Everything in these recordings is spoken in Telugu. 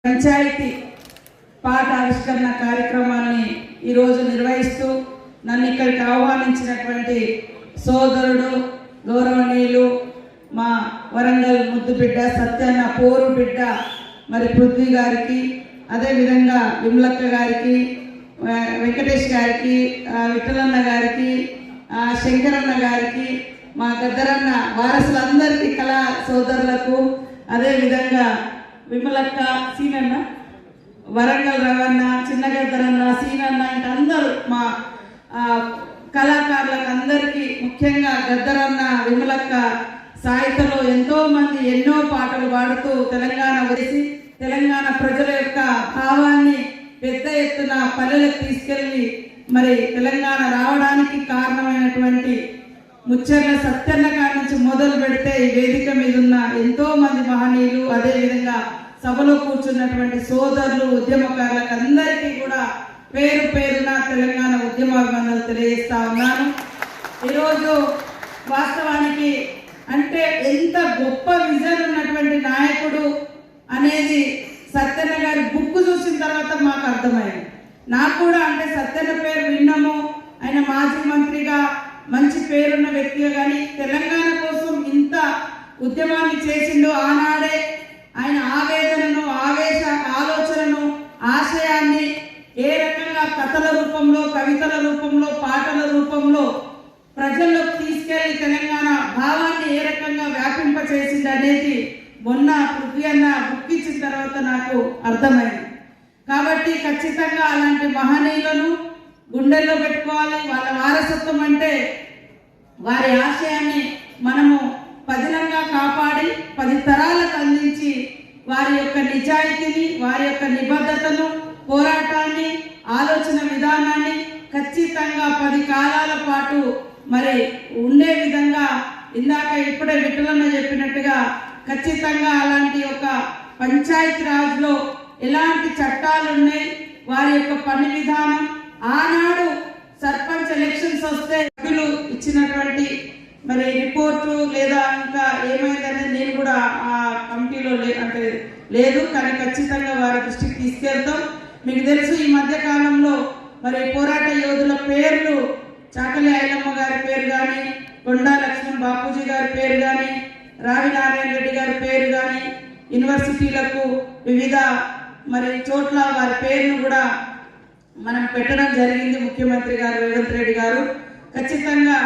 పంచాయతీ పాట ఆవిష్కరణ కార్యక్రమాన్ని ఈరోజు నిర్వహిస్తూ నన్ను ఇక్కడికి ఆహ్వానించినటువంటి సోదరుడు గౌరవనీయులు మా వరంగల్ ముద్దు బిడ్డ సత్యన్న పోరు బిడ్డ మరి పృథ్వీ గారికి, అదేవిధంగా విమలక్క గారికి, వెంకటేష్ గారికి, విఠలన్న గారికి, శంకరన్న గారికి, మా గద్దరన్న వారసులందరికీ కళా సోదరులకు, అదేవిధంగా విమలక్క, సీనన్న, వరంగల్ రవన్న, చిన్న గద్దరన్న, సీనన్న, ఇంకా అందరూ మా కళాకారులకు అందరికీ, ముఖ్యంగా గద్దరన్న, విమలక్క సాహిత్యంలో ఎంతో మంది ఎన్నో పాటలు పాడుతూ తెలంగాణ వేసి తెలంగాణ ప్రజల యొక్క భావాన్ని పెద్ద ఎత్తున పల్లెలకు తీసుకెళ్ళి మరి తెలంగాణ రావడానికి కారణమైనటువంటి ముచ్చర్ల సత్యన్న కాడి నుంచి మొదలు పెడితే ఈ వేదిక మీద ఉన్న ఎంతో మంది మహనీయులు, అదేవిధంగా సభలో కూర్చున్నటువంటి సోదరులు, ఉద్యమకారులకు అందరికీ కూడా పేరు పేరున తెలంగాణ ఉద్యమాభివందనలు తెలియజేస్తా ఉన్నాను. ఈరోజు వాస్తవానికి అంటే ఎంత గొప్ప విజన్ ఉన్నటువంటి నాయకుడు అనేది సత్యన్న గారి బుక్ చూసిన తర్వాత మాకు అర్థమైంది. నాకు కూడా అంటే సత్యన్న పేరు విన్నాము, ఆయన మాజీ మంత్రిగా మంచి పేరున్న వ్యక్తిగా, కానీ తెలంగాణ కోసం ఇంత ఉద్యమాన్ని చేసిండో ఆనాడే ఆయన ఆవేదనను, ఆలోచనను, ఆశయాన్ని ఏ రకంగా కథల రూపంలో, కవితల రూపంలో, పాటల రూపంలో ప్రజల్లోకి తీసుకెళ్లి తెలంగాణ భావాన్ని ఏ రకంగా వ్యాపింపచేసింది అనేది మొన్న పృథ్వీ అన్న బుక్ ఇచ్చిన తర్వాత నాకు అర్థమైంది. కాబట్టి ఖచ్చితంగా అలాంటి మహనీయులను గుండెల్లో పెట్టుకోవాలి. వాళ్ళ వారసత్వం అంటే వారి ఆశయాన్ని మనము పదిలంగా కాపాడి 10 తరాలకు అందించి వారి యొక్క నిజాయితీని, వారి యొక్క నిబద్ధతను, పోరాటాన్ని, ఆలోచన విధానాన్ని ఖచ్చితంగా 10 కాలాల పాటు మరి ఉండే విధంగా, ఇందాక ఇప్పుడే విఠలన్న చెప్పినట్టుగా ఖచ్చితంగా అలాంటి ఒక పంచాయతీ రాజ్లో ఎలాంటి చట్టాలు ఉన్నాయి, వారి యొక్క పని విధానం, ఆనాడు సర్పంచ్ ఎలక్షన్స్ వస్తే సభ్యులు ఇచ్చినటువంటి మరి రిపోర్టు లేదా ఇంకా ఏమైందనేది నేను కూడా ఆ కమిటీలో అంటే లేదు, కానీ ఖచ్చితంగా వారి దృష్టికి తీసుకెళ్తాం. మీకు తెలుసు ఈ మధ్య కాలంలో మరి పోరాట యోధుల పేర్లు చాకలి ఐలమ్మ గారి పేరు కానీ, కొండా లక్ష్మణ్ బాపూజీ గారి పేరు కానీ, రావి నారాయణ రెడ్డి గారి పేరు కానీ, యూనివర్సిటీలకు వివిధ మరి చోట్ల వారి పేరును కూడా మనం పెట్టడం జరిగింది. ముఖ్యమంత్రి గారు రేవంత్ రెడ్డి గారు ఖచ్చితంగా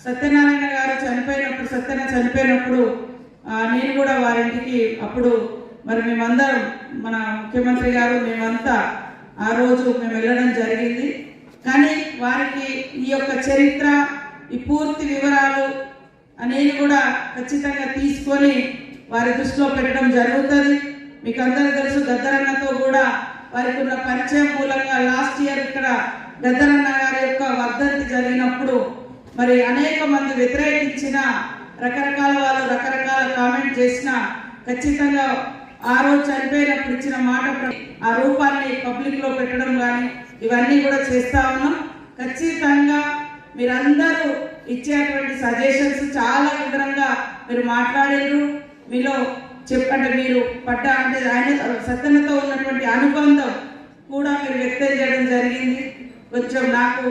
సత్యనారాయణ గారు చనిపోయినప్పుడు, సత్యన చనిపోయినప్పుడు నేను కూడా వారింటికి అప్పుడు మరి మేమందరం, మన ముఖ్యమంత్రి గారు, మేమంతా ఆ రోజు మేము వెళ్ళడం జరిగింది. కానీ వారికి ఈ యొక్క చరిత్ర, ఈ పూర్తి వివరాలు నేను కూడా ఖచ్చితంగా తీసుకొని వారి దృష్టిలో పెట్టడం జరుగుతుంది. మీకు అందరూ తెలుసు గద్దరన్నతో కూడా వారికి ఉన్న పరిచయం మూలంగా లాస్ట్ ఇయర్ ఇక్కడ గద్దరన్న గారి యొక్క వర్ధంతి జరిగినప్పుడు మరి అనేక మంది వ్యతిరేకించిన, రకరకాల వాళ్ళు రకరకాల కామెంట్ చేసిన, ఖచ్చితంగా ఆ రోజు చనిపోయినప్పుడు ఇచ్చిన మాట ఆ రూపాన్ని పబ్లిక్లో పెట్టడం కానీ ఇవన్నీ కూడా చేస్తా ఉన్నాం. ఖచ్చితంగా మీరందరూ ఇచ్చేటువంటి సజెషన్స్ చాలా వివరంగా మీరు మాట్లాడారు. మీలో చెప్పండి, మీరు పడ్డ అంటే ఆయన సత్యనతో ఉన్నటువంటి అనుబంధం కూడా మీరు వ్యక్తం చేయడం జరిగింది. కొంచెం నాకు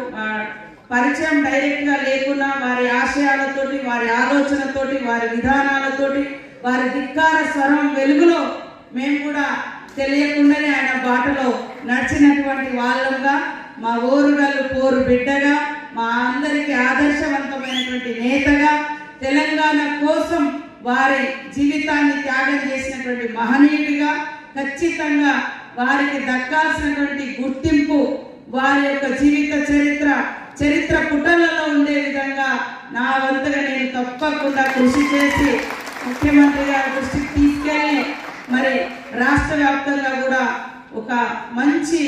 పరిచయం డైరెక్ట్గా లేకున్నా వారి ఆశయాలతోటి, వారి ఆలోచనతోటి, వారి విధానాలతోటి, వారి ధిక్కార స్వరం వెలుగులో మేము కూడా తెలియకుండానే ఆయన బాటలో నడిచినటువంటి వాళ్ళంగా, మా ఓరుగల్లు పోరు బిడ్డగా, మా అందరికీ ఆదర్శవంతమైనటువంటి నేతగా, తెలంగాణ కోసం వారి జీవితాన్ని త్యాగం చేసినటువంటి మహనీయుడిగా, ఖచ్చితంగా వారికి దక్కాల్సినటువంటి గుర్తింపు వారి యొక్క జీవిత చరిత్ర పుటలలో ఉండే విధంగా నా వంతుగా నేను తప్పకుండా కృషి చేసి ముఖ్యమంత్రి గారి దృష్టికి తీసుకెళ్ళి మరి రాష్ట్ర వ్యాప్తంగా కూడా ఒక మంచి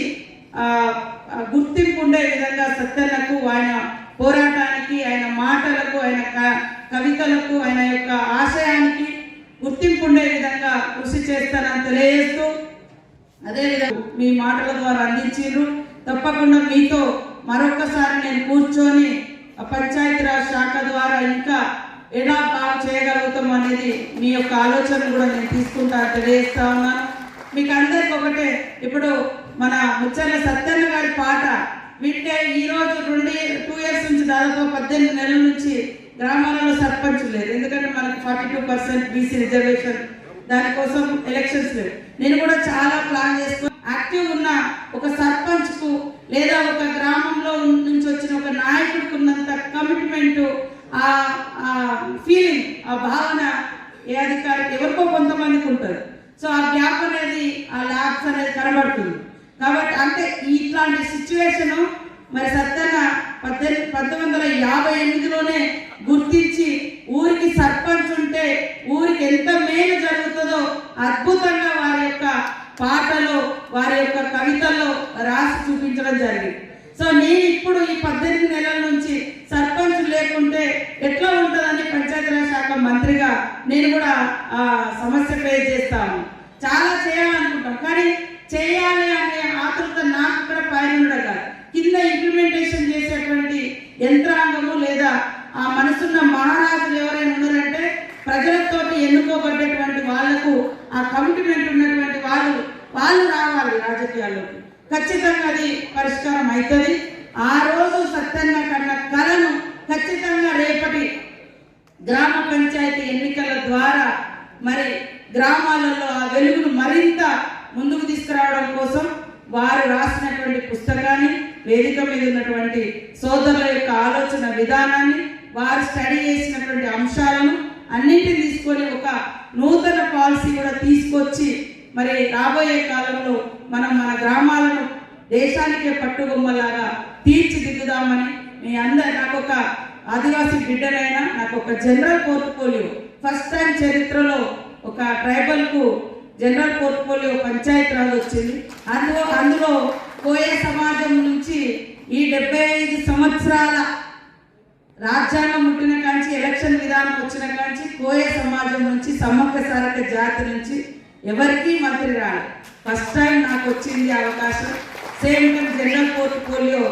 గుర్తింపు ఉండే విధంగా సత్యన్నకు, ఆయన పోరాటానికి, ఆయన మాటలకు, ఆయన కవితలకు, ఆయన యొక్క ఆశయానికి గుర్తింపు ఉండే విధంగా కృషి చేస్తానని తెలియజేస్తూ, అదేవిధంగా మీ మాటల ద్వారా అందించారు. తప్పకుండా మీతో మరొకసారి నేను కూర్చొని పంచాయతీరాజ్ శాఖ ద్వారా ఇంకా ఎలా బాగా చేయగలుగుతాం అనేది మీ యొక్క ఆలోచన కూడా నేను తీసుకుంటా తెలియజేస్తా ఉన్నాను. మీకు అందరికి ఒకటే, ఇప్పుడు మన ముచ్చర్ల సత్యన్న గారి పాట వింటే ఈ రోజు 2 ఇయర్స్ నుంచి దాదాపు 18 నెలల నుంచి గ్రామాలలో సర్పంచ్ లేదు. ఎందుకంటే మనకు 42% బీసీ రిజర్వేషన్, దానికోసం ఎలక్షన్స్ లేవు. నేను కూడా చాలా ప్లాన్ చేసుకుని యాక్టివ్ ఉన్న ఒక సర్పంచ్ కు లేదా ఒక గ్రామంలో నుంచి వచ్చిన ఒక నాయకుడికి ఉన్నంత కమిట్మెంట్, ఆ ఫీలింగ్, ఆ భావన ఏ అధికారికి ఎవరికో కొంతమందికి ఉంటుంది. సో ఆ గ్యాప్ అనేది, ఆ ల్యాబ్స్ అనేది కనబడుతుంది. కాబట్టి అంటే ఇట్లాంటి సిచ్యువేషన్ మరి సత్యన్న 1958లోనే గుర్తించి ఊరికి సర్పంచ్ ఉంటే ఊరికి ఎంత మేలు జరుగుతుందో అద్భుతంగా వారి యొక్క పాటలో, వారి యొక్క కవితల్లో రాసి చూపించడం జరిగింది. సో నేను ఇప్పుడు ఈ 18 నెలల నుంచి సర్పంచ్ లేకుంటే ఎట్లా ఉంటుందని పంచాయతీరాజ్ శాఖ మంత్రిగా నేను కూడా ఆ సమస్య ఫేస్ చేస్తాను. చాలా చేయాలనుకుంటాం, కానీ చేయాలి అనే ఆతృత నాకు ఇక్కడ పైన కాదు, కింద ఇంప్లిమెంటేషన్ చేసేటువంటి యంత్రాంగము లేదా ఆ మనసున్న మహారాజులు ఎవరైనా ఉన్నారంటే ప్రజలతో ఎన్నుకోబడ్డటువంటి వాళ్లకు ఆ కమిట్మెంట్ ఉన్నటువంటి వాళ్ళు రావాలి రాజకీయాల్లోకి. ఖచ్చితంగా అది పరిష్కారం అవుతుంది. ఆ రోజు సత్యన్న కన్న కళను ఖచ్చితంగా రేపటి గ్రామ పంచాయతీ ఎన్నికల ద్వారా మరి గ్రామాలలో ఆ వెలుగును మరింత ముందుకు తీసుకురావడం కోసం వారు రాసినటువంటి పుస్తకాన్ని, వేదిక మీద ఉన్నటువంటి సోదరుల యొక్క ఆలోచన విధానాన్ని, వారు స్టడీ చేసినటువంటి అంశాలను అన్నింటిని తీసుకొని ఒక నూతన పాలసీ కూడా తీసుకొచ్చి మరి రాబోయే కాలంలో మనం మన గ్రామాలను దేశానికే పట్టుబొమ్మలాగా తీర్చిదిద్దుదామని మీ అందరు, నాకు ఒక ఆదివాసీ బిడ్డనైనా నాకు ఒక జనరల్ పోర్ట్ఫోలియో, ఫస్ట్ టైం చరిత్రలో ఒక ట్రైబల్కు జనరల్ పోర్ట్ఫోలియో పంచాయతీరాజ్ వచ్చింది. అందులో కోయ సమాజం నుంచి ఈ 75 సంవత్సరాల రాజ్యాంగం పుట్టిన కాంచి, ఎలక్షన్ విధానం వచ్చిన కాంచి కోయ సమాజం నుంచి, సమ్మక్క సారక్క జాతి నుంచి ఎవరికీ మంత్రి రాలి. ఫస్ట్ టైం నాకు వచ్చింది అవకాశం. సేమ్ టైం జనరల్ పోర్ట్ఫోలియో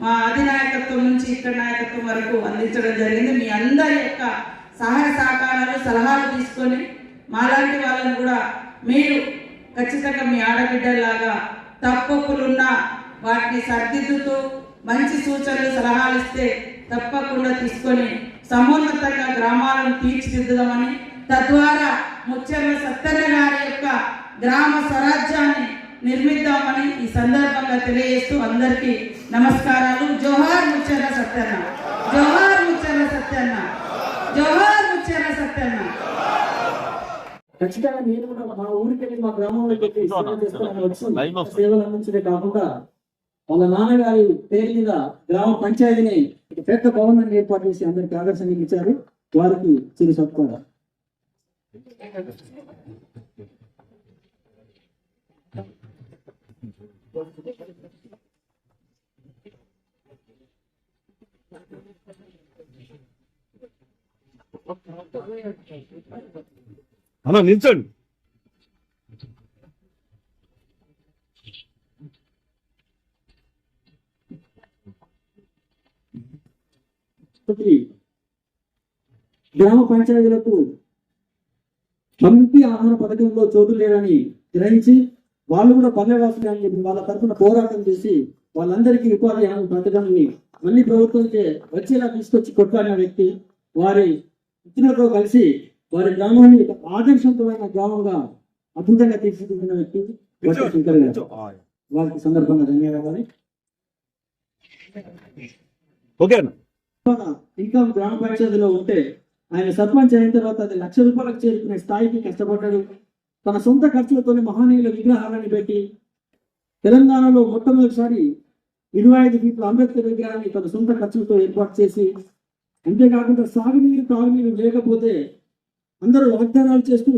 మా అధినాయకత్వం నుంచి ఇక్కడ నాయకత్వం వరకు అందించడం జరిగింది. మీ అందరి యొక్క సహాయ సహకారాలు, సలహాలు తీసుకొని మాలాంటి వాళ్ళని కూడా మీరు ఖచ్చితంగా మీ ఆడబిడ్డలాగా తప్పొప్పులున్నా వాటిని సర్దిద్దుతూ మంచి సూచనలు, సలహాలు ఇస్తే తప్పకుండా తీసుకొని సమున్నతంగా గ్రామాలను తీర్చిదిద్దుదామని, తద్వారా ముచ్చర్ల సత్యన్న గారి యొక్క గ్రామ స్వరాజ్యాన్ని నిర్మిద్దామని ఈ సందర్భంగా తెలియజేస్తూ అందరికీ నమస్కారాలు. జోహార్ ముచ్చర్ల సత్యన్న, జోహార్ ముచ్చర్ల సత్యన్న, జోహార్ ముచ్చర్ల సత్యన్న. ఖచ్చితంగా నేను కూడా మా ఊరికి వెళ్ళి మా గ్రామంలోకి వెళ్ళి సేవ చేస్తానని వచ్చి సేవలు అందించడే కాకుండా వాళ్ళ నాన్నగారి పేరు మీద గ్రామ పంచాయతీని పెద్ద భవనాన్ని ఏర్పాటు చేసి అందరికి ఆదర్శంగా ఇచ్చారు. వారికి చిరు సత్కారం. అలా నిల్చోండి. గ్రామ పంచాయతీలకు పంపి ఆహార పథకంలో చోటు లేదని గ్రహించి వాళ్ళు కూడా పల్లెవాసులు అని చెప్పి వాళ్ళ తరఫున పోరాటం చేసి వాళ్ళందరికీ ఉపాధి హామీ పథకాన్ని మళ్ళీ ప్రభుత్వంచే వచ్చేలా తీసుకొచ్చి కొట్లాడిన వ్యక్తి, వారి మిత్రులతో కలిసి వారి గ్రామాన్ని ఆదర్శవంతమైన గ్రామంగా అద్భుతంగా తీర్చిదిద్దిన వ్యక్తి శంకర్ గారు. వారికి సందర్భంగా ధన్యవాదాలు. ఇంకా గ్రామ పంచాయతీలో ఉంటే ఆయన సర్పంచ్ అయిన తర్వాత అది ₹1,00,000 చేరుకునే స్థాయికి కష్టపడ్డాడు. తన సొంత ఖర్చులతోనే మహనీయుల విగ్రహాలను పెట్టి తెలంగాణలో మొట్టమొదటిసారి 25 ఫీట్ల అంబేద్కర్ విగ్రహాన్ని తన సొంత ఖర్చులతో ఏర్పాటు చేసి, అంతేకాకుండా సాగునీరు తాగునీరు లేకపోతే అందరూ వాగ్దానాలు చేస్తూ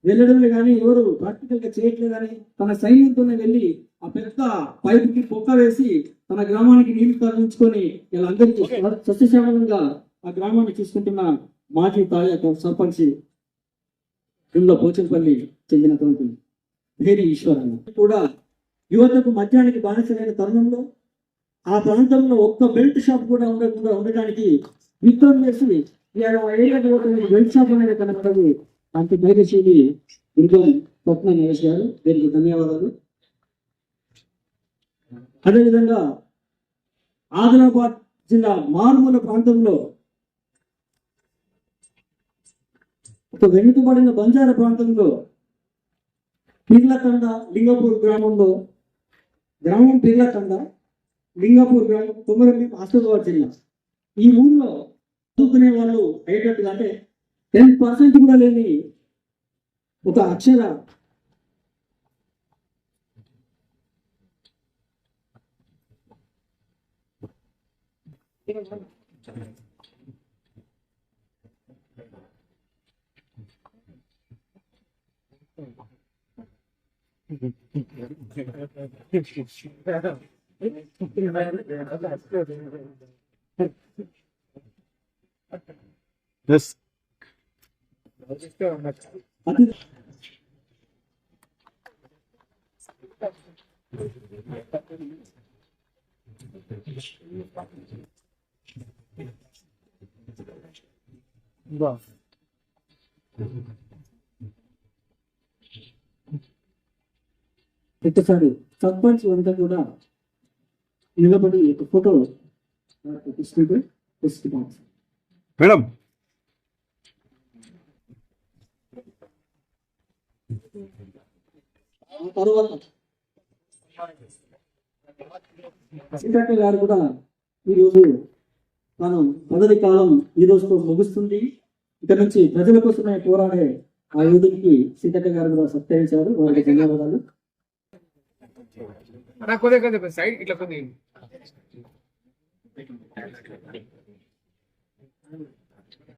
వెళ్ళడమే కానీ ఎవరు ప్రాక్టికల్ గా చేయట్లేదని తన సైన్యంతోనే వెళ్ళి ఆ పెద్ద పైపుకి పొక్క వేసి తన గ్రామానికి నీళ్లు తరలించుకొని ఇలా అందరికీ సస్యశ్యామలంగా ఆ గ్రామాన్ని చూసుకుంటున్న మాజీ తాజా సర్పంచ్ పోచంపల్లి చెందినటువంటి భేరి ఈశ్వరన్న కూడా యువతకు మద్యానికి బానిసమైన తరుణంలో ఆ ప్రాంతంలో ఒక్క బెల్ట్ షాప్ కూడా ఉండకుండా ఉండడానికి విత్తనం వేసి బెల్ట్ షాప్ అనేది కనపడదు అంత ధైర్యశీలి దుర్గం స్వప్న నరేష్ గారు, దీనికి ధన్యవాదాలు. అదేవిధంగా ఆదిలాబాద్ జిల్లా మారుమూల ప్రాంతంలో ఒక వెనుకబడిన బంజారా ప్రాంతంలో పీర్లతండ లింగపూర్ గ్రామం పీర్లతండ లింగపూర్ గ్రామం కొమరంభీం ఆసిఫాబాద్ జిల్లా. ఈ ఊర్లో చదువుకునే వాళ్ళు అయ్యేటట్టుగా అంటే 10% కూడా లేని ఒక అక్షర Yes. అతి ఒకసారి సర్పంచ్ అంతా కూడా నిలబడి ఒక ఫోటో తీసుకుంటే మేడం తర్వాత సీతక్క గారు కూడా ఈరోజు మనం పదవి కాలం ఈ రోజుతో ముగుస్తుంది. ఇక్కడ నుంచి ప్రజల కోసమే పోరాడే ఆ యోధుడికి సీతక్క గారు కూడా సత్కరించారు. వారికి ధన్యవాదాలు. కొద్దిగా సైడ్ ఇట్లా కొద్దిగా